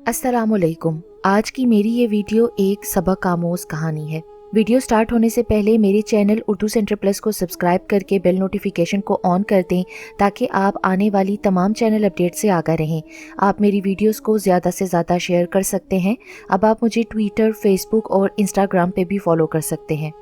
अस्सलामुअलैकुम। आज की मेरी ये वीडियो एक सबक आमोज कहानी है। वीडियो स्टार्ट होने से पहले मेरे चैनल उर्दू सेंटर प्लस को सब्सक्राइब करके बेल नोटिफिकेशन को ऑन कर दें ताकि आप आने वाली तमाम चैनल अपडेट से आगाह रहें। आप मेरी वीडियोस को ज़्यादा से ज़्यादा शेयर कर सकते हैं। अब आप मुझे ट्विटर, फेसबुक और इंस्टाग्राम पे भी फॉलो कर सकते हैं।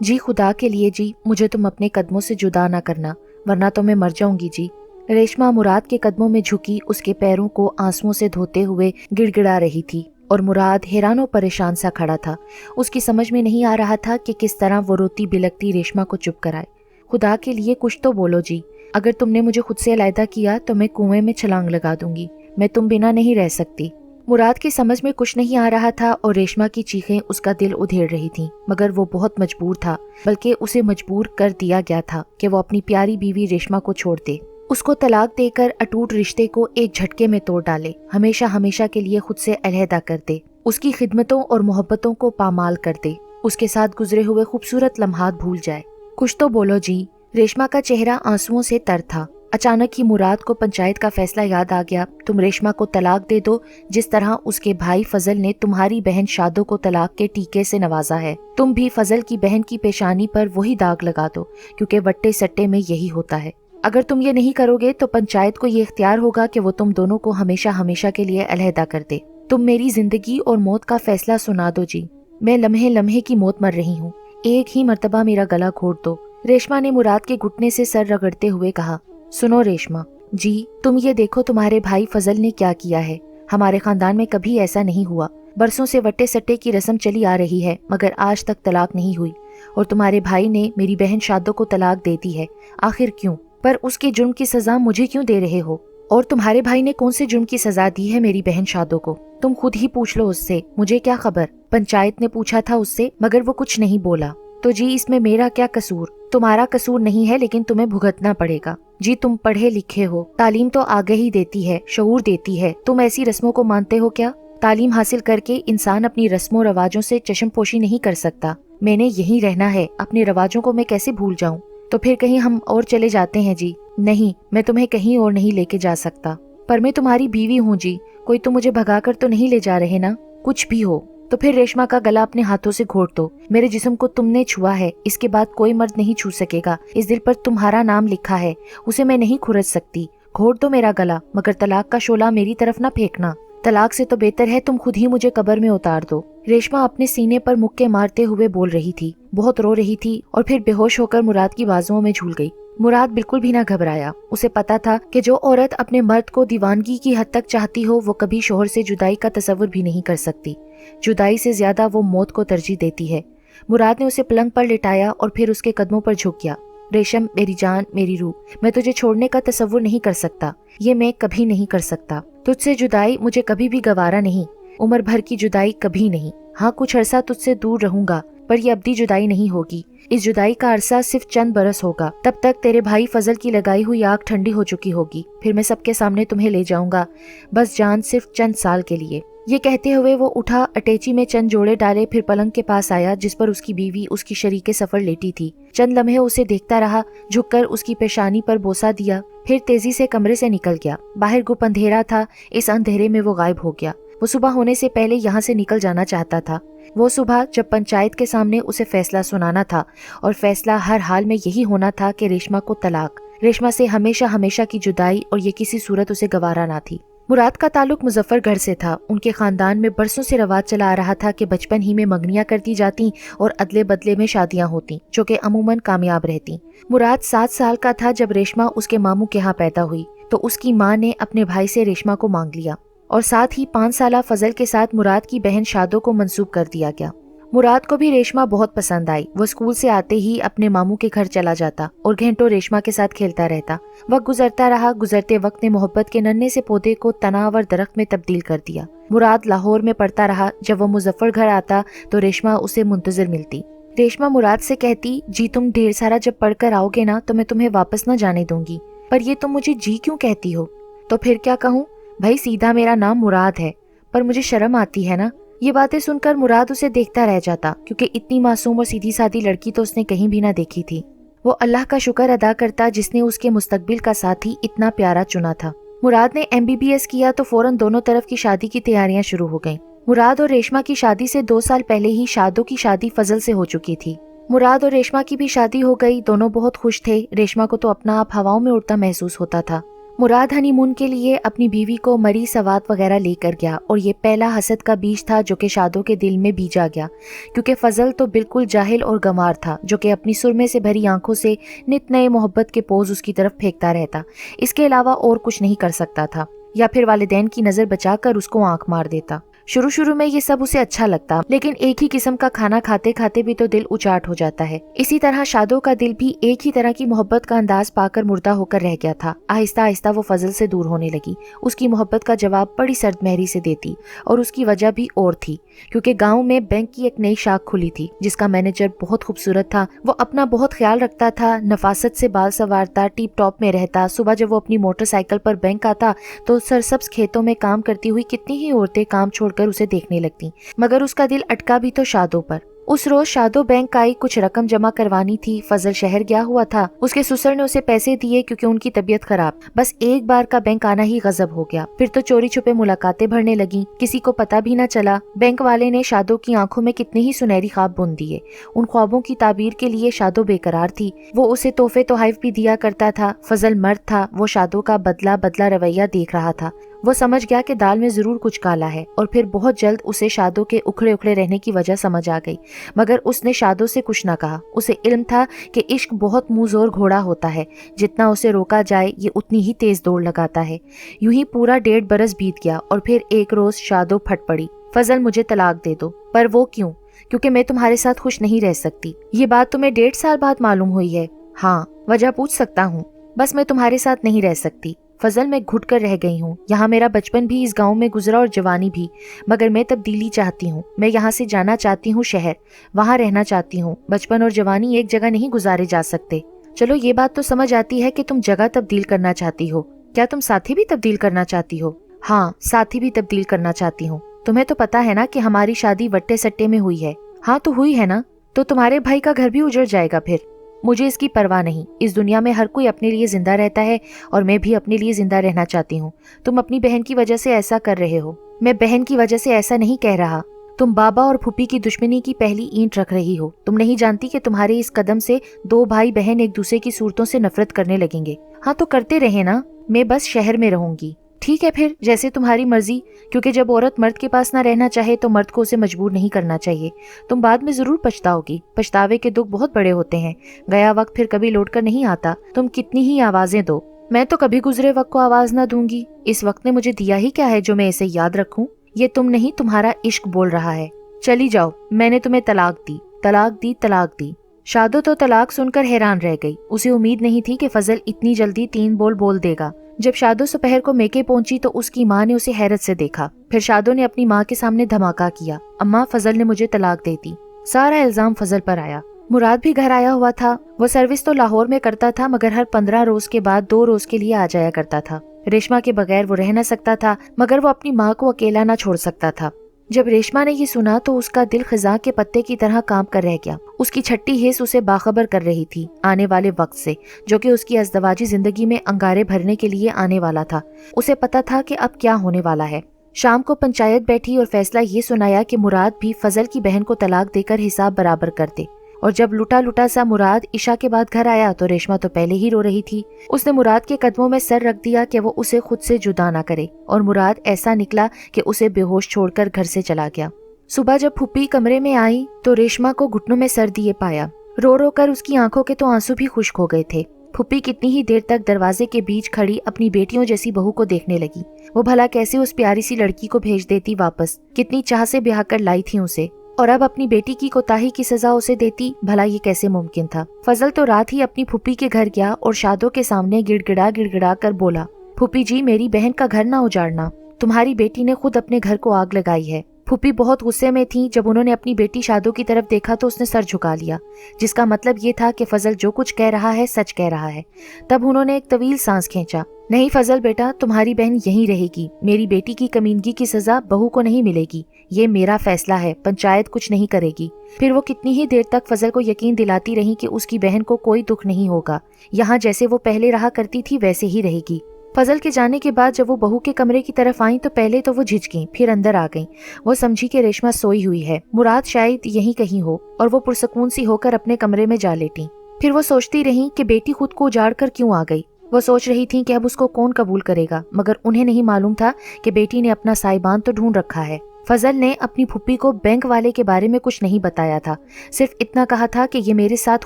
जी खुदा के लिए जी, मुझे तुम अपने कदमों से जुदा ना करना, वरना तो मैं मर जाऊंगी जी। रेशमा मुराद के कदमों में झुकी उसके पैरों को आंसुओं से धोते हुए गिड़गिड़ा रही थी और मुराद हैरान और परेशान सा खड़ा था। उसकी समझ में नहीं आ रहा था कि किस तरह वो रोती बिलखती रेशमा को चुप कराए। खुदा के लिए कुछ तो बोलो जी, अगर तुमने मुझे खुद से अलहदा किया तो मैं कुएं में छलांग लगा दूंगी। मैं तुम बिना नहीं रह सकती। मुराद की समझ में कुछ नहीं आ रहा था और रेशमा की चीखें उसका दिल उधेड़ रही थीं, मगर वो बहुत मजबूर था, बल्कि उसे मजबूर कर दिया गया था कि वो अपनी प्यारी बीवी रेशमा को छोड़ दे, उसको तलाक देकर अटूट रिश्ते को एक झटके में तोड़ डाले, हमेशा हमेशा के लिए खुद से अलहदा कर दे, उसकी खिदमतों और मोहब्बतों को पामाल कर दे, उसके साथ गुजरे हुए खूबसूरत लम्हात भूल जाए। कुछ तो बोलो जी। रेशमा का चेहरा आंसुओं से तर था। अचानक ही मुराद को पंचायत का फैसला याद आ गया। तुम रेशमा को तलाक दे दो जिस तरह उसके भाई फजल ने तुम्हारी बहन शादो को तलाक के टीके से नवाजा है। तुम भी फजल की बहन की पेशानी पर वही दाग लगा दो, क्योंकि वट्टे सट्टे में यही होता है। अगर तुम ये नहीं करोगे तो पंचायत को ये इख्तियार होगा कि वो तुम दोनों को हमेशा हमेशा के लिए अलहदा कर दे। तुम मेरी जिंदगी और मौत का फैसला सुना दो जी। मैं लम्हे लम्हे की मौत मर रही हूँ, एक ही मर्तबा मेरा गला घोट दो। रेशमा ने मुराद के घुटने से सर रगड़ते हुए कहा, सुनो रेशमा जी, तुम ये देखो तुम्हारे भाई फजल ने क्या किया है। हमारे खानदान में कभी ऐसा नहीं हुआ। बरसों से वट्टे सट्टे की रस्म चली आ रही है, मगर आज तक तलाक नहीं हुई। और तुम्हारे भाई ने मेरी बहन शादो को तलाक दे दी है। आखिर क्यों? पर उसके जुर्म की सजा मुझे क्यों दे रहे हो? और तुम्हारे भाई ने कौन से जुर्म की सजा दी है मेरी बहन शादो को? तुम खुद ही पूछ लो उससे, मुझे क्या खबर। पंचायत ने पूछा था उससे, मगर वो कुछ नहीं बोला। तो जी इसमें मेरा क्या कसूर? तुम्हारा कसूर नहीं है, लेकिन तुम्हें भुगतना पड़ेगा। जी तुम पढ़े लिखे हो, तालीम तो आगाही देती है, शऊर देती है। तुम ऐसी रस्मों को मानते हो क्या? तालीम हासिल करके इंसान अपनी रस्मों रवाजों से चश्मपोशी नहीं कर सकता। मैंने यहीं रहना है, अपने रवाजों को मैं कैसे भूल जाऊं? तो फिर कहीं हम और चले जाते हैं जी। नहीं, मैं तुम्हें कहीं और नहीं लेके जा सकता। पर मैं तुम्हारी बीवी हूँ जी, कोई तो मुझे भगाकर तो नहीं ले जा रहे ना? कुछ भी हो तो फिर रेशमा का गला अपने हाथों से घोट दो। मेरे जिस्म को तुमने छुआ है, इसके बाद कोई मर्द नहीं छू सकेगा। इस दिल पर तुम्हारा नाम लिखा है, उसे मैं नहीं खुरच सकती। घोट दो मेरा गला, मगर तलाक का शोला मेरी तरफ ना फेंकना। तलाक से तो बेहतर है तुम खुद ही मुझे कब्र में उतार दो। रेशमा अपने सीने पर मुक्के मारते हुए बोल रही थी, बहुत रो रही थी और फिर बेहोश होकर मुराद की बाजुओं में झूल गई। मुराद बिल्कुल भी ना घबराया। उसे पता था कि जो औरत अपने मर्द को दीवानगी की हद तक चाहती हो, वो कभी शोहर से जुदाई का तसव्वुर भी नहीं कर सकती। जुदाई से ज्यादा वो मौत को तरजीह देती है। मुराद ने उसे पलंग पर लिटाया और फिर उसके कदमों पर झुक गया। रेशम, मेरी जान, मेरी रूह, मैं तुझे छोड़ने का तसव्वुर नहीं कर सकता। ये मैं कभी नहीं कर सकता। तुझसे जुदाई मुझे कभी भी गवारा नहीं। उम्र भर की जुदाई कभी नहीं। हाँ, कुछ अरसा तुझसे दूर रहूंगा, पर ये अब्दी जुदाई नहीं होगी। इस जुदाई का अरसा सिर्फ चंद बरस होगा। तब तक तेरे भाई फजल की लगाई हुई आग ठंडी हो चुकी होगी। फिर मैं सबके सामने तुम्हें ले जाऊंगा, बस जान, सिर्फ चंद साल के लिए। ये कहते हुए वो उठा, अटैची में चंद जोड़े डाले, फिर पलंग के पास आया जिस पर उसकी बीवी, उसकी शरीके सफर लेटी थी। चंद लम्हे उसे देखता रहा, झुककर उसकी पेशानी पर बोसा दिया, फिर तेजी से कमरे से निकल गया। बाहर गुप अंधेरा था, इस अंधेरे में वो गायब हो गया। वो सुबह होने से पहले यहाँ से निकल जाना चाहता था। वो सुबह जब पंचायत के सामने उसे फैसला सुनाना था, और फैसला हर हाल में यही होना था कि रेशमा को तलाक, रेशमा से हमेशा हमेशा की जुदाई, और ये किसी सूरत उसे गवारा ना थी। मुराद का ताल्लुक मुजफ्फरगढ़ से था। उनके खानदान में बरसों से रवाज चला आ रहा था कि बचपन ही में मंगनियां करती जाती और अदले बदले में शादियां होती, जो कि अमूमन कामयाब रहती। मुराद 7 साल का था जब रेशमा उसके मामू के यहाँ पैदा हुई, तो उसकी माँ ने अपने भाई से रेशमा को मांग लिया और साथ ही 5 साला फजल के साथ मुराद की बहन शादो को मंसूब कर दिया गया। मुराद को भी रेशमा बहुत पसंद आई। वो स्कूल से आते ही अपने मामू के घर चला जाता और घंटों रेशमा के साथ खेलता रहता। वक्त गुजरता रहा। गुजरते वक्त ने मोहब्बत के नन्हे से पौधे को तनावर दरख्त में तब्दील कर दिया। मुराद लाहौर में पढ़ता रहा। जब वो मुजफ्फरगढ़ आता तो रेशमा उसे मुंतजर मिलती। रेशमा मुराद से कहती, जी तुम ढेर सारा जब पढ़कर आओगे ना तो मैं तुम्हें वापस न जाने दूंगी। पर ये तुम मुझे जी क्यों कहती हो? तो फिर क्या कहूँ भाई, सीधा मेरा नाम मुराद है, पर मुझे शर्म आती है ना। ये बातें सुनकर मुराद उसे देखता रह जाता, क्योंकि इतनी मासूम और सीधी सादी लड़की तो उसने कहीं भी ना देखी थी। वो अल्लाह का शुक्र अदा करता जिसने उसके मुस्तकबिल का साथी इतना प्यारा चुना था। मुराद ने MBBS किया तो फौरन दोनों तरफ की शादी की तैयारियां शुरू हो गईं। मुराद और रेशमा की शादी से 2 साल पहले ही शादों की शादी फजल से हो चुकी थी। मुराद और रेशमा की भी शादी हो गई, दोनों बहुत खुश थे। रेशमा को तो अपना आप हवाओं में उड़ता महसूस होता था। मुराद हनीमून के लिए अपनी बीवी को मरी सवात वगैरह लेकर गया और ये पहला हसद का बीज था जो कि शादों के दिल में बीजा गया, क्योंकि फजल तो बिल्कुल जाहिल और गंवार था जो कि अपनी सुरमे से भरी आंखों से नित नए मोहब्बत के पोज उसकी तरफ फेंकता रहता। इसके अलावा और कुछ नहीं कर सकता था, या फिर वालिदैन की नजर बचाकर उसको आंख मार देता। शुरू शुरू में ये सब उसे अच्छा लगता, लेकिन एक ही किस्म का खाना खाते खाते भी तो दिल उचाट हो जाता है। इसी तरह शादों का दिल भी एक ही तरह की मोहब्बत का अंदाज पाकर मुर्दा होकर रह गया था। आहिस्ता आहिस्ता वो फजल से दूर होने लगी। उसकी मोहब्बत का जवाब बड़ी सर्द महरी से देती, और उसकी वजह भी और थी, क्योंकि गाँव में बैंक की एक नई शाख खुली थी जिसका मैनेजर बहुत खूबसूरत था। वो अपना बहुत ख्याल रखता था, नफासत से बाल संवारता, टिप टॉप में रहता। सुबह जब वो अपनी मोटरसाइकिल पर बैंक आता तो सरसब्ज खेतों में काम करती हुई कितनी ही औरतें काम छोड़कर उसे देखने लगती, मगर उसका दिल अटका भी तो शादों पर। उस रोज शादो बैंक आई, कुछ रकम जमा करवानी थी। फजल शहर गया हुआ था, उसके ससुर ने उसे पैसे दिए क्योंकि उनकी तबीयत खराब। बस एक बार का बैंक आना ही गजब हो गया। फिर तो चोरी छुपे मुलाकातें भरने लगी, किसी को पता भी न चला। बैंक वाले ने शादो की आंखों में कितने ही सुनहरी ख्वाब बुन दिए। उन ख्वाबों की ताबीर के लिए शादो बेकरार थी। वो उसे तोहफे तोहाइफ भी दिया करता था। फजल मर्द था, वो शादो का बदला बदला रवैया देख रहा था। वो समझ गया कि दाल में जरूर कुछ काला है, और फिर बहुत जल्द उसे शादो के उखड़े उखड़े रहने की वजह समझ आ गई। मगर उसने शादो से कुछ न कहा। उसे इल्म था कि इश्क बहुत मुंहजोर घोड़ा होता है, जितना उसे रोका जाए ये उतनी ही तेज दौड़ लगाता है। यूं ही पूरा 1.5 बरस बीत गया, और फिर एक रोज शादो फट पड़ी, फजल मुझे तलाक दे दो। पर वो क्यों? क्योंकि मैं तुम्हारे साथ खुश नहीं रह सकती। ये बात तुम्हें 1.5 साल बाद मालूम हुई है? हाँ। वजह पूछ सकता हूँ? बस मैं तुम्हारे साथ नहीं रह सकती फजल, मैं घुट कर रह गई हूँ। यहाँ मेरा बचपन भी इस गांव में गुजरा और जवानी भी, मगर मैं तब्दीली चाहती हूँ। मैं यहाँ से जाना चाहती हूँ शहर, वहाँ रहना चाहती हूँ। बचपन और जवानी एक जगह नहीं गुजारे जा सकते। चलो ये बात तो समझ आती है कि तुम जगह तब्दील करना चाहती हो। क्या तुम साथी भी तब्दील करना चाहती हो? हाँ, साथी भी तब्दील करना चाहती हूँ। तुम्हें तो पता है ना कि हमारी शादी वट्टे सट्टे में हुई है। हाँ तो हुई है ना, तो तुम्हारे भाई का घर भी उजड़ जाएगा फिर। मुझे इसकी परवाह नहीं। इस दुनिया में हर कोई अपने लिए जिंदा रहता है, और मैं भी अपने लिए जिंदा रहना चाहती हूँ। तुम अपनी बहन की वजह से ऐसा कर रहे हो। मैं बहन की वजह से ऐसा नहीं कह रहा। तुम बाबा और फूफी की दुश्मनी की पहली ईंट रख रही हो। तुम नहीं जानती कि तुम्हारे इस कदम से 2 भाई बहन एक दूसरे की सूरतों से नफरत करने लगेंगे। हाँ तो करते रहे ना, मैं बस शहर में रहूंगी। ठीक है फिर, जैसे तुम्हारी मर्जी, क्योंकि जब औरत मर्द के पास ना रहना चाहे तो मर्द को उसे मजबूर नहीं करना चाहिए। तुम बाद में जरूर पछताओगी। पछतावे के दुख बहुत बड़े होते हैं। गया वक्त फिर कभी लौट कर नहीं आता। तुम कितनी ही आवाजें दो, मैं तो कभी गुजरे वक्त को आवाज ना दूंगी। इस वक्त ने मुझे दिया ही क्या है जो मैं इसे याद रखूं? ये तुम नहीं, तुम्हारा इश्क बोल रहा है। चली जाओ, मैंने तुम्हें तलाक दी, तलाक दी, तलाक दी। शादो तो तलाक सुनकर हैरान रह गई। उसे उम्मीद नहीं थी कि फजल इतनी जल्दी 3 बोल देगा। जब शादो दोपहर को मेके पहुंची तो उसकी माँ ने उसे हैरत से देखा। फिर शादो ने अपनी माँ के सामने धमाका किया, अम्मा फजल ने मुझे तलाक दे दी। सारा इल्जाम फजल पर आया। मुराद भी घर आया हुआ था। वो सर्विस तो लाहौर में करता था, मगर हर 15 रोज के बाद 2 रोज के लिए आ जाया करता था। रेशमा के बगैर वो रह न सकता था, मगर वो अपनी माँ को अकेला न छोड़ सकता था। जब रेशमा ने ये सुना तो उसका दिल खिजा के पत्ते की तरह कांप कर रह गया। उसकी छठी हिस्स उसे बाखबर कर रही थी आने वाले वक्त से, जो कि उसकी अज़दवाजी जिंदगी में अंगारे भरने के लिए आने वाला था। उसे पता था कि अब क्या होने वाला है। शाम को पंचायत बैठी और फैसला ये सुनाया कि मुराद भी फजल की बहन को तलाक देकर हिसाब बराबर कर दे। और जब लुटा लुटा सा मुराद इशा के बाद घर आया तो रेशमा तो पहले ही रो रही थी। उसने मुराद के कदमों में सर रख दिया कि वो उसे खुद से जुदा ना करे, और मुराद ऐसा निकला कि उसे बेहोश छोड़कर घर से चला गया। सुबह जब फूफी कमरे में आई तो रेशमा को घुटनों में सर दिए पाया। रो रो कर उसकी आंखों के तो आंसू भी खुश्क हो गए थे। फूफी कितनी ही देर तक दरवाजे के बीच खड़ी अपनी बेटियों जैसी बहू को देखने लगी। वो भला कैसे उस प्यारी सी लड़की को भेज देती वापस, कितनी चाह से ब्याह कर लाई थी उसे, और अब अपनी बेटी की कोताही की सजा उसे देती। भला ये कैसे मुमकिन था? फजल तो रात ही अपनी फूफी के घर गया और शादो के सामने गिड़गिड़ा कर बोला, फूफी जी मेरी बहन का घर ना उजाड़ना, तुम्हारी बेटी ने खुद अपने घर को आग लगाई है। फूफी बहुत गुस्से में थी। जब उन्होंने अपनी बेटी शादो की तरफ देखा तो उसने सर झुका लिया, जिसका मतलब ये था कि फजल जो कुछ कह रहा है सच कह रहा है। तब उन्होंने एक तवील सांस खींचा। नहीं फजल बेटा, तुम्हारी बहन यहीं रहेगी। मेरी बेटी की कमीनगी की सजा बहू को नहीं मिलेगी। ये मेरा फैसला है, पंचायत कुछ नहीं करेगी। फिर वो कितनी ही देर तक फजल को यकीन दिलाती रही कि उसकी बहन को कोई दुख नहीं होगा। यहाँ जैसे वो पहले रहा करती थी वैसे ही रहेगी। فضل کے جانے کے بعد جب وہ بہو کے کمرے کی طرف آئیں تو پہلے تو وہ جھجکیں، پھر اندر آ گئیں۔ وہ سمجھی کہ ریشما سوئی ہوئی ہے، مراد شاید یہیں کہیں ہو، اور وہ پرسکون سی ہو کر اپنے کمرے میں جا لیٹیں۔ پھر وہ سوچتی رہیں کہ بیٹی خود کو اجاڑ کر کیوں آ گئی۔ وہ سوچ رہی تھیں کہ اب اس کو کون قبول کرے گا، مگر انہیں نہیں معلوم تھا کہ بیٹی نے اپنا سائبان تو ڈھونڈ رکھا ہے۔ فضل نے اپنی پھپھی کو بینک والے کے بارے میں کچھ نہیں بتایا تھا، صرف اتنا کہا تھا کہ یہ میرے ساتھ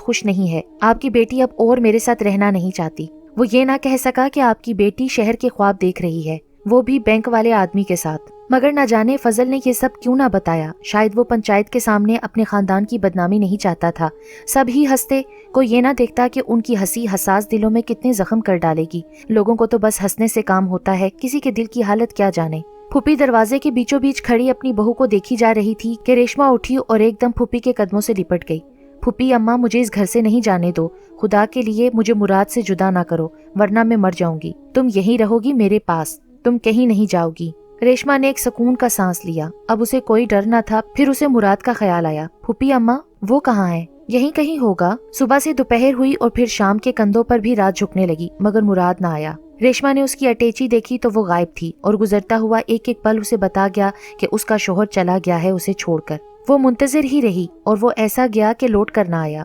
خوش نہیں ہے، آپ کی بیٹی اب اور میرے ساتھ رہنا نہیں چاہتی۔ وہ یہ نہ کہہ سکا کہ آپ کی بیٹی شہر کے خواب دیکھ رہی ہے، وہ بھی بینک والے آدمی کے ساتھ۔ مگر نہ جانے فضل نے یہ سب کیوں نہ بتایا، شاید وہ پنچایت کے سامنے اپنے خاندان کی بدنامی نہیں چاہتا تھا۔ سب ہی ہنستے، کوئی یہ نہ دیکھتا کہ ان کی ہنسی حساس دلوں میں کتنے زخم کر ڈالے گی۔ لوگوں کو تو بس ہنسنے سے کام ہوتا ہے، کسی کے دل کی حالت کیا جانے۔ پھوپھی دروازے کے بیچوں بیچ کھڑی اپنی بہو کو دیکھی جا رہی تھی کہ ریشما اٹھی اور ایک دم پھوپھی کے قدموں سے لپٹ گئی۔ پھوپھی اماں، مجھے اس گھر سے نہیں جانے دو، خدا کے لیے مجھے مراد سے جدا نہ کرو، ورنہ میں مر جاؤں گی۔ تم یہیں رہو گی میرے پاس، تم کہیں نہیں جاؤ گی۔ ریشما نے ایک سکون کا سانس لیا، اب اسے کوئی ڈر نہ تھا۔ پھر اسے مراد کا خیال آیا، پھوپھی اماں وہ کہاں ہے؟ یہیں کہیں ہوگا۔ صبح سے دوپہر ہوئی اور پھر شام کے کندھوں پر بھی رات جھکنے لگی، مگر مراد نہ آیا۔ ریشما نے اس کی اٹیچی دیکھی تو وہ غائب تھی، اور گزرتا ہوا ایک ایک پل اسے بتا گیا کہ اس کا شوہر چلا گیا ہے اسے چھوڑ کر۔ وہ منتظر ہی رہی، اور وہ ایسا گیا کہ لوٹ کر نہ آیا۔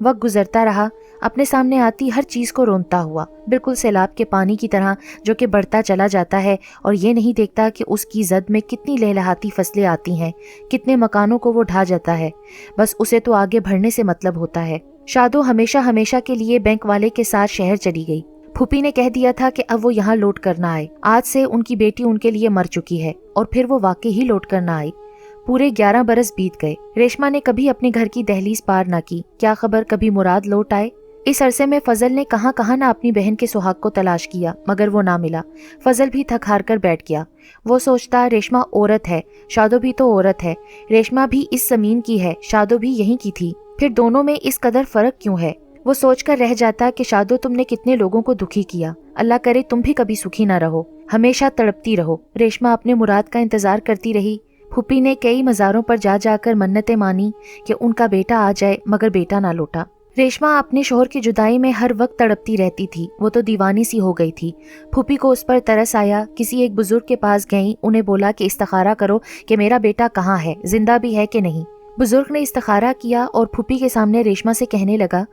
وقت گزرتا رہا، اپنے سامنے آتی ہر چیز کو رونتا ہوا، بالکل سیلاب کے پانی کی طرح جو کہ بڑھتا چلا جاتا ہے اور یہ نہیں دیکھتا کہ اس کی زد میں کتنی لہلہاتی فصلیں آتی ہیں، کتنے مکانوں کو وہ ڈھا جاتا ہے۔ بس اسے تو آگے بڑھنے سے مطلب ہوتا ہے۔ شادو ہمیشہ ہمیشہ کے لیے بینک والے کے ساتھ شہر چلی گئی۔ پھوپھی نے کہہ دیا تھا کہ اب وہ یہاں لوٹ کر نہ آئے، آج سے ان کی بیٹی ان کے لیے مر چکی ہے، اور پھر وہ واقعی ہی لوٹ کر نہ آئی۔ پورے 11 برس بیت گئے، ریشما نے کبھی اپنے گھر کی دہلیز پار نہ کی، کیا خبر کبھی مراد لوٹ آئے۔ اس عرصے میں فضل نے کہاں کہاں نہ اپنی بہن کے سہاگ کو تلاش کیا، مگر وہ نہ ملا۔ فضل بھی تھک ہار کر بیٹھ گیا۔ وہ سوچتا، ریشما عورت ہے، شادو بھی تو عورت ہے، ریشما بھی اس زمین کی ہے، شادو بھی یہیں کی تھی، پھر دونوں میں اس قدر فرق کیوں ہے؟ وہ سوچ کر رہ جاتا کہ شادو تم نے کتنے لوگوں کو دکھی کیا، اللہ کرے تم بھی کبھی سکھی نہ رہو، ہمیشہ تڑپتی رہو۔ ریشما اپنے مراد کا انتظار کرتی رہی۔ پھوپھی نے کئی مزاروں پر جا جا کر منتیں مانی کہ ان کا بیٹا آ جائے، مگر بیٹا نہ لوٹا۔ ریشما اپنے شوہر کی جدائی میں ہر وقت تڑپتی رہتی تھی، وہ تو دیوانی سی ہو گئی تھی۔ پھوپھی کو اس پر ترس آیا، کسی ایک بزرگ کے پاس گئیں، انہیں بولا کہ استخارہ کرو کہ میرا بیٹا کہاں ہے، زندہ بھی ہے کہ نہیں۔ بزرگ نے استخارہ کیا اور پھوپھی کے سامنے ریشما سے کہنے لگا،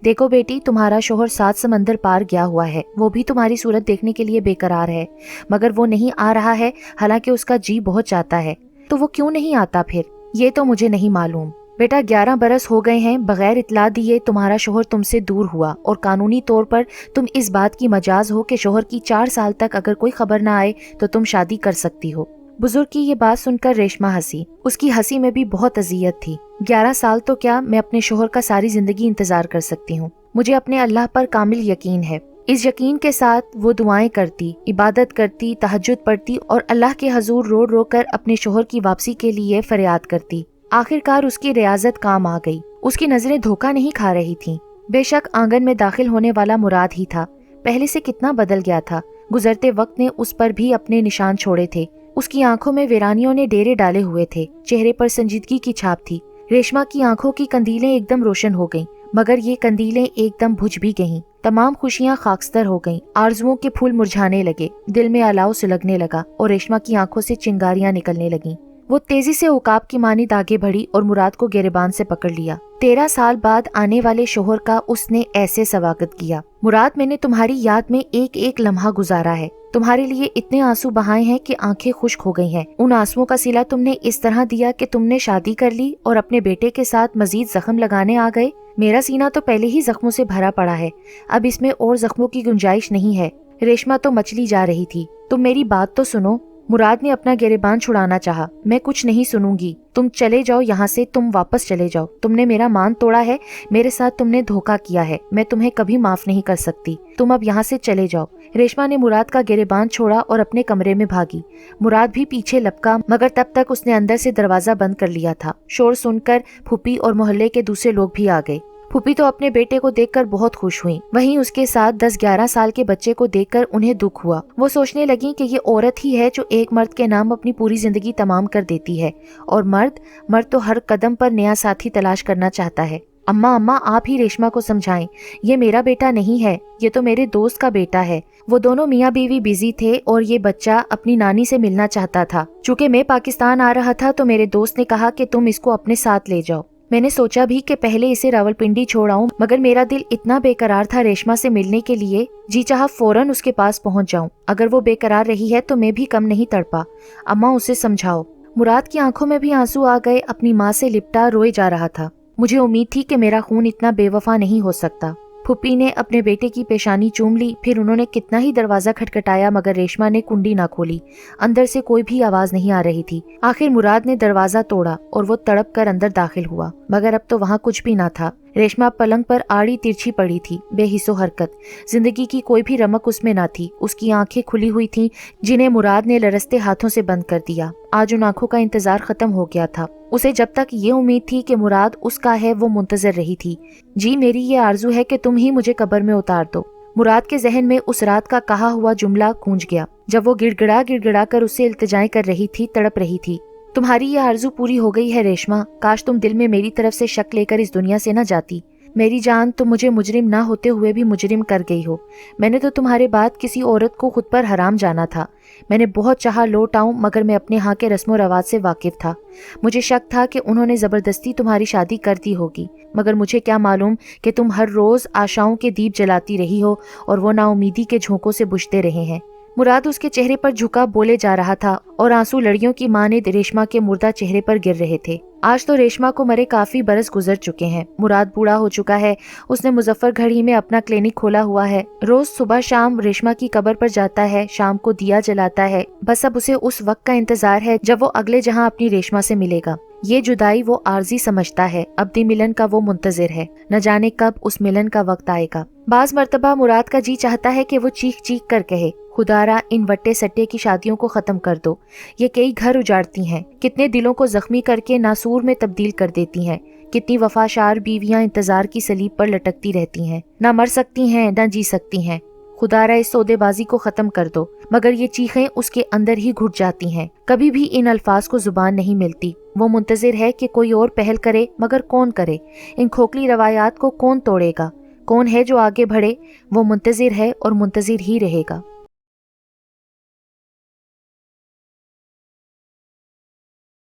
دیکھو بیٹی، تمہارا شوہر 7 سمندر پار گیا ہوا ہے، وہ بھی تمہاری صورت دیکھنے کے لیے بے قرار ہے، مگر وہ نہیں آ رہا ہے، حالانکہ اس کا جی بہت چاہتا ہے۔ تو وہ کیوں نہیں آتا پھر؟ یہ تو مجھے نہیں معلوم۔ بیٹا 11 برس ہو گئے ہیں، بغیر اطلاع دیے تمہارا شوہر تم سے دور ہوا، اور قانونی طور پر تم اس بات کی مجاز ہو کہ شوہر کی 4 سال تک اگر کوئی خبر نہ آئے تو تم شادی کر سکتی ہو۔ بزرگ کی یہ بات سن کر ریشما ہنسی، اس کی ہنسی میں بھی بہت اذیت تھی۔ 11 سال تو کیا، میں اپنے شوہر کا ساری زندگی انتظار کر سکتی ہوں، مجھے اپنے اللہ پر کامل یقین ہے۔ اس یقین کے ساتھ وہ دعائیں کرتی، عبادت کرتی، تہجد پڑھتی اور اللہ کے حضور رو رو کر اپنے شوہر کی واپسی کے لیے فریاد کرتی۔ آخر کار اس کی ریاضت کام آ گئی، اس کی نظریں دھوکہ نہیں کھا رہی تھیں۔ بے شک آنگن میں داخل ہونے والا مراد ہی تھا، پہلے سے کتنا بدل گیا تھا، گزرتے وقت نے اس پر بھی اپنے نشان چھوڑے تھے۔ اس کی آنکھوں میں ویرانیوں نے ڈیرے ڈالے ہوئے تھے، چہرے پر سنجیدگی کی چھاپ تھی۔ ریشما کی آنکھوں کی کندیلیں ایک دم روشن ہو گئیں، مگر یہ کندیلیں ایک دم بجھ بھی گئیں۔ تمام خوشیاں خاکستر ہو گئیں، آرزوؤں کے پھول مرجھانے لگے، دل میں الاؤ سلگنے لگا اور ریشما کی آنکھوں سے چنگاریاں نکلنے لگیں۔ وہ تیزی سے عقاب کی مانند آگے بڑھی اور مراد کو گریبان سے پکڑ لیا۔ 13 سال بعد آنے والے شوہر کا اس نے ایسے سواگت کیا۔ مراد، میں نے تمہاری یاد میں ایک ایک لمحہ گزارا ہے، تمہارے لیے اتنے آنسو بہائے ہیں کہ آنکھیں خشک ہو گئی ہیں۔ ان آنسوؤں کا صلہ تم نے اس طرح دیا کہ تم نے شادی کر لی اور اپنے بیٹے کے ساتھ مزید زخم لگانے آ گئے۔ میرا سینہ تو پہلے ہی زخموں سے بھرا پڑا ہے، اب اس میں اور زخموں کی گنجائش نہیں ہے۔ ریشما تو مچلی جا رہی تھی۔ تم میری بات تو سنو۔ مراد نے اپنا گریبان چھڑانا چاہا۔ میں کچھ نہیں سنوں گی، تم چلے جاؤ یہاں سے، تم واپس چلے جاؤ، تم نے میرا مان توڑا ہے، میرے ساتھ تم نے دھوکہ کیا ہے، میں تمہیں کبھی معاف نہیں کر سکتی، تم اب یہاں سے چلے جاؤ۔ ریشما نے مراد کا گریبان چھوڑا اور اپنے کمرے میں بھاگی۔ مراد بھی پیچھے لپکا، مگر تب تک اس نے اندر سے دروازہ بند کر لیا تھا۔ شور سن کر پھوپھی اور محلے کے دوسرے لوگ بھی آ گئے۔ پھوپھی تو اپنے بیٹے کو دیکھ کر بہت خوش ہوئیں، وہیں اس کے ساتھ 10-11 سال کے بچے کو دیکھ کر انہیں دکھ ہوا۔ وہ سوچنے لگیں کہ یہ عورت ہی ہے جو ایک مرد کے نام اپنی پوری زندگی تمام کر دیتی ہے، اور مرد تو ہر قدم پر نیا ساتھی تلاش کرنا چاہتا ہے۔ अम्मा अम्मा आप ही रेशमा को समझाएं, ये मेरा बेटा नहीं है, ये तो मेरे दोस्त का बेटा है। वो दोनों मियाँ बीवी बिजी थे और ये बच्चा अपनी नानी से मिलना चाहता था। चूंकि मैं पाकिस्तान आ रहा था तो मेरे दोस्त ने कहा कि तुम इसको अपने साथ ले जाओ। मैंने सोचा भी कि पहले इसे रावलपिंडी छोड़ाऊं, मगर मेरा दिल इतना बेकरार था रेशमा से मिलने के लिए, जी चाहा फौरन उसके पास पहुंच जाऊं। अगर वो बेकरार रही है तो मैं भी कम नहीं तड़पा। अम्मा उसे समझाओ। मुराद की आंखों में भी आंसू आ गए। अपनी माँ से लिपटा रोए जा रहा था। मुझे उम्मीद थी कि मेरा खून इतना बेवफा नहीं हो सकता। फुप्पी ने अपने बेटे की पेशानी चूम ली। फिर उन्होंने कितना ही दरवाजा खटखटाया मगर रेशमा ने कुंडी ना खोली। अंदर से कोई भी आवाज नहीं आ रही थी। आखिर मुराद ने दरवाजा तोड़ा और वो तड़प कर अंदर दाखिल हुआ, मगर अब तो वहाँ कुछ भी ना था। रेशमा पलंग पर आड़ी तिरछी पड़ी थी, बेहिस्सो हरकत। जिंदगी की कोई भी रमक उसमें ना थी। उसकी आंखें खुली हुई थीं, जिन्हें मुराद ने लरसते हाथों से बंद कर दिया। आज उन आंखों का इंतजार खत्म हो गया था। उसे जब तक ये उम्मीद थी कि मुराद उसका है वो मुंतजर रही थी। जी मेरी ये आरजू है कि तुम ही मुझे कब्र में उतार दो। मुराद के जहन में उस रात का कहा हुआ जुमला गूंज गया, जब वो गिड़गिड़ा कर उससे इल्तिजाएं कर रही थी, तड़प रही थी। तुम्हारी ये आरजू पूरी हो गई है रेशमा। काश तुम दिल में मेरी तरफ से शक लेकर इस दुनिया से न जाती। मेरी जान, तुम मुझे मुजरिम ना होते हुए भी मुजरिम कर गई हो। मैंने तो तुम्हारे बाद किसी औरत को खुद पर हराम जाना था। मैंने बहुत चाहा लौट आऊं, मगर मैं अपने यहाँ के रस्मो रवाज से वाकिफ था। मुझे शक था कि उन्होंने जबरदस्ती तुम्हारी शादी कर दी होगी, मगर मुझे क्या मालूम कि तुम हर रोज आशाओं के दीप जलाती रही हो और वो नाउमीदी के झोंकों से बुझते रहे हैं। मुराद उसके चेहरे पर झुका बोले जा रहा था और आंसू लड़ियों की माने रेशमा के मुर्दा चेहरे पर गिर रहे थे। आज तो रेशमा को मरे काफी बरस गुजर चुके हैं। मुराद बूढ़ा हो चुका है। उसने मुजफ्फरगढ़ी में अपना क्लिनिक खोला हुआ है। रोज सुबह शाम रेशमा की कब्र पर जाता है, शाम को दिया जलाता है। बस अब उसे उस वक्त का इंतजार है जब वो अगले जहां अपनी रेशमा से मिलेगा। ये जुदाई वो आर्जी समझता है, अब्दी मिलन का वो मुंतजिर है। न जाने कब उस मिलन का वक्त आएगा। बाज मर्तबा मुराद का जी चाहता है कि वो चीख चीख कर कहे, खुदारा इन वट्टे सट्टे की शादियों को खत्म कर दो। ये कई घर उजाड़ती हैं, कितने दिलों को जख्मी करके नासूर में तब्दील कर देती हैं। कितनी वफाशार बीवियां इंतजार की सलीब पर लटकती रहती हैं, ना मर सकती हैं ना जी सकती हैं। खुदारा इस सौदेबाजी को खत्म कर दो। मगर ये चीखें उसके अंदर ही घुट जाती हैं। कभी भी इन अल्फाज को जुबान नहीं मिलती। वो मुंतजिर है कि कोई और पहल करे, मगर कौन करे? इन खोखली रवायात को कौन तोड़ेगा? कौन है जो आगे बढ़े? वो मुंतजिर है और मुंतजिर ही रहेगा।